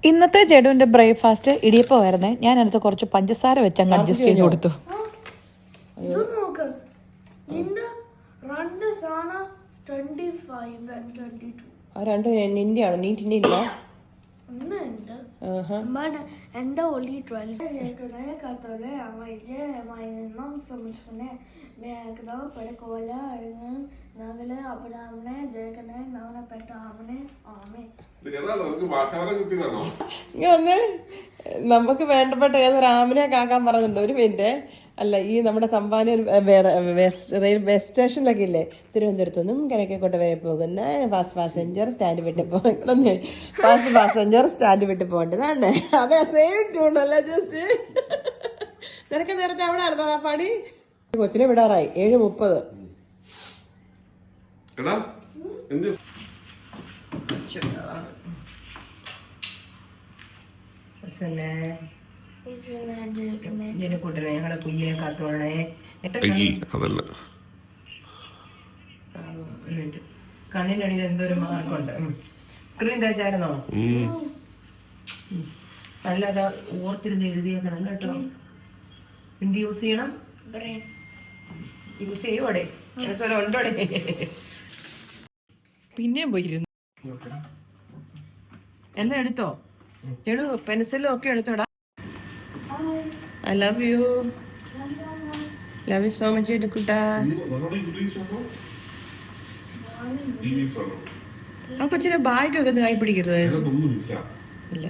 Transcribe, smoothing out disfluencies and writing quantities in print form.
ഇന്നത്തെ ജഡുവിന്റെ ബ്രേക്ക്ഫാസ്റ്റ് ഇടിയപ്പമായിരുന്നേ. ഞാൻ അടുത്ത് കുറച്ച് പഞ്ചസാര വെച്ച് അങ്ങ് അഡ്ജസ്റ്റ് ചെയ്ത് കൊടുത്തു. രണ്ട് നിന്റെയാണോ? നീറ്റിന്റെ ഇല്ല. എന്റെ ഒളി 12 കത്തോടെ സമझने मैं एकदम पड़कोला नगले अपने जयकने नवने पेटामने आमे നമുക്ക് വേണ്ടപ്പെട്ട ഏതൊരു ആമിനെ കാക്കാൻ പറഞ്ഞിട്ടുണ്ട്. ഒരു മിനിറ്റ്. അല്ല, ഈ നമ്മുടെ തമ്പാനൂർ ബസ് സ്റ്റേഷനിലൊക്കെ ഇല്ലേ, തിരുവനന്തപുരത്തു നിന്നും കിഴക്കേക്കോട്ട വരെ പോകുന്ന ഫാസ്റ്റ് പാസഞ്ചർ സ്റ്റാൻഡ് വിട്ട് പോകണമെന്നേ. ഫാസ്റ്റ് പാസഞ്ചർ സ്റ്റാൻഡ് വിട്ട് പോകേണ്ടതാണ്. അതെ, സെയിം ട്യൂൺ അല്ല ജസ്റ്റ്. നിനക്ക് നേരത്തെ അവിടെ ആയിരുന്നോടാ പണി? കൊച്ചിനെ വിടാറായി. 7:30. ജനക്കൂട്ടനെ ഞങ്ങളുടെ കുഞ്ഞിനെ കാത്തോളണേ. കണ്ണിനടിയിൽ എന്തോരു മാർക്കുണ്ട്. ക്രീം തേച്ചായിരുന്നോ? നല്ലതാ, ഓർത്തിരുന്ന് എഴുതിയേക്കണം കേട്ടോ. എന്ത് യൂസ് ചെയ്യണം? യൂസ് ചെയ്യുവോടെ? ഉണ്ടോടെ? പിന്നെയും പോയിരുന്നു. എല്ലാം എടുത്തോ? ചെടു പെൻസിലും ഒക്കെ എടുത്തോടാ. I love you. Love you so much, Edukutta. ആ കൊച്ചിനെ ബാഗൊക്കെ ഒന്ന് കൈ പിടിക്കരുത്. ഇല്ല.